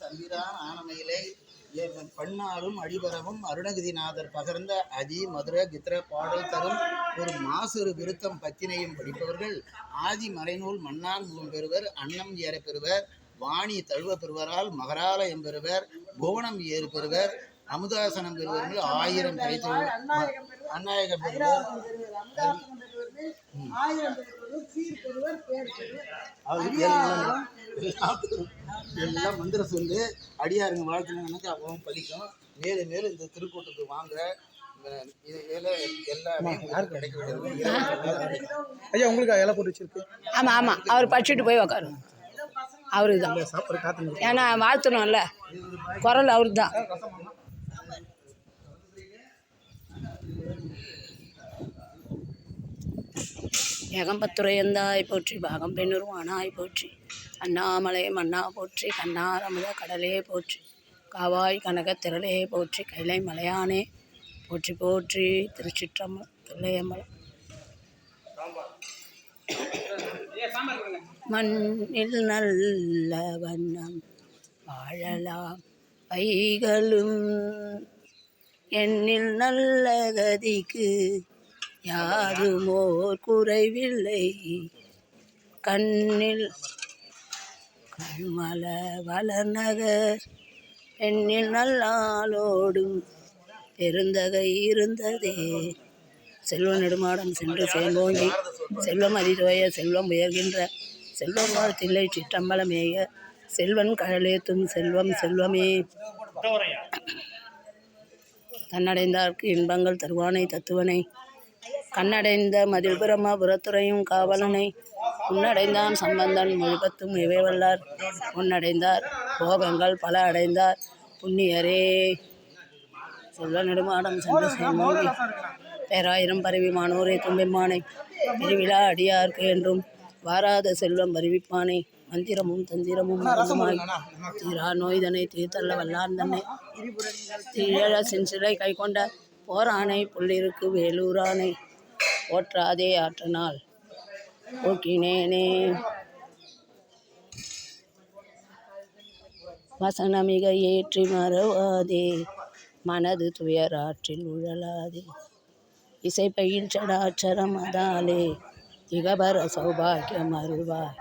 தம்பிரான் ஆனமையிலே பன்னாரும் அடிபரவும் அருணகிரிநாதர் பகர்ந்த அதி மதுர கித்திர பாடல் தரும் ஒரு மாசுறு விருத்தம் பத்தினையும் படிப்பவர்கள் ஆதி மறைநூல் மன்னான் பெறுவர், அன்னம் ஏற பெறுவர், வாணி தழுவ பெறுவரால் மகராலயம் பெறுவர், புவனம் ஏறு பெறுவர், அமுதாசனம் பெறுவர்கள் 1000 கிடைத்து அந்நாயகம் பெறுவர், எல்லாம் மந்திர சொல்லு அடியாருங்க வாழ்த்துனாங்க அவன் பலிக்கும். மேலும் மேலும் இந்த திருக்கூட்டத்துக்கு வாங்க. ஐயா உங்களுக்கு இலை போட்டு வச்சிருக்கு. ஆமாம் ஆமாம், அவர் படிச்சுட்டு போய் உக்காரு. அவரு தான், ஏன்னா வாழ்த்தணும்ல, குரல் அவரு தான். ஏகம்பத்துரையந்தாய் போற்றி, பாகம் பெண்ணுருவானாய் போற்றி, அண்ணாமலை மன்னா போற்றி, கண்ணாரமுத கடலே போற்றி, காவாய் கனக திரளே போற்றி, கைலை மலையானே போற்றி போற்றி. திருச்சிற்றம்பலம். தில்லையம்பலம். மண்ணில் நல்ல வண்ணம் வாழலாம் வைகளும், எண்ணில் நல்ல கதிக்கு யாருமோர் குறைவில்லை, கண்ணில் கண்மல வளர்நகர் பெண்ணில் நல்லாளோடும் பெருந்தகை இருந்ததே. செல்வ நெடுமாடம் சென்று சேங்கோங்கி செல்வம் அதிதோய செல்வம் உயர்கின்ற செல்வம் வாழ்த்தில்லை சிற்றம்பலமேய செல்வன் கழலேத்தும் செல்வம் செல்வமே. தன்னடைந்தார்க்கு இன்பங்கள் தருவானை தத்துவனை, கண்ணடைந்த மதில் பிரம புறத்துறையும் காவலனை, உன்னடைந்தான் சம்பந்தன் மொழிபத்தும் இவை வல்லார், உன்னடைந்தார் போகங்கள் பல அடைந்தார் புண்ணியரே. செல்வ நெடுமாடம் சென்று சேங்கோங்கி பேராயிரம் பரவி மானோரே தும்பெம்மானை, பெருவிழா அடியார்க்கு என்றும் வாராத செல்வம் வருவிப்பானை, மந்திரமும் தந்திரமும் மருந்துமாய் தீரா நோய்தனை தீர்த்தள்ள வல்லான் தன்னை, தீழ செஞ்சிலை கை கொண்ட போரானை புள்ளிருக்கு வேலூரானை, போற்றாதே ஆற்றனால் போக்கினேனே. வசனமிக ஏற்றி மறவாதே, மனது துயராற்றில் உழலாதே, இசைப்பையில் சடாச்சரம் அதாலே இகபர சௌபாக்கியம் அருள்வாய்,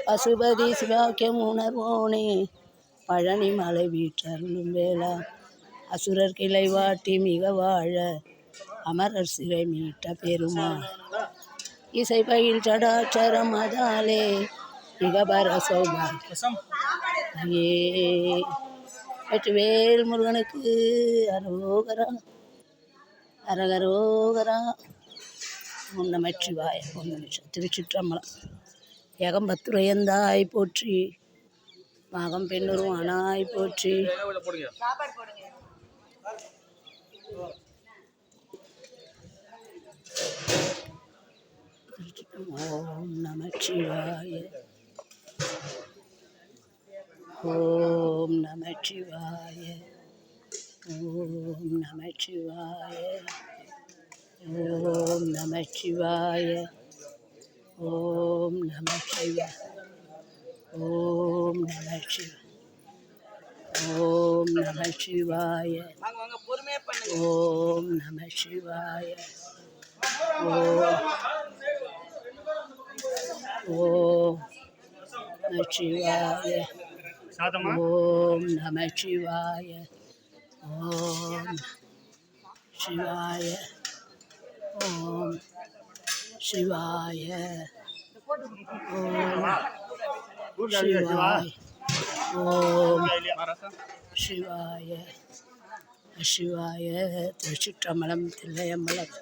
பசுபதி சிவாக்கியம் உணர்வோனே பழனி மலை வீற்றருளும் வேளா, அசுரர் கிளை வாட்டி மிக வாழ அமரர் சிறை மீட்ட பெருமாள், இசைப்பையில் சடாச்சரம் அதாலே இகபர சௌபாக்கியம் ஏ. வெற்றிவேல் முருகனுக்கு அரோகரா அரகரோகரா. ஓம் நமச்சிவாய. ஓம் நமச்சிவாய. திருச்சிற்றம்பலம். ஏகம்பத்துரையந்தாய் போற்றி, பாகம் பெண்ணுருவானாய் போற்றி, ஓம் நமச்சிவாய. ஓம் நமச்சிவாய. ஓம் நமச்சிவாய. ஓம் நமச்சிவாய. ஓம் நமச்சிவாய. ஓம் நமச்சிவாய. ஓம் நமச்சிவாய. ஓம் நமச்சிவாய. ஓம் நமச்சிவாய. ஓம் நமச்சிவாய. ஓம் சிவாய. ஓம் சிவாய. ஓம் சிவாய. ஓம் சிவாய. சிவாய. திருச்சிற்றம்பலம். தில்லையம்பலம்.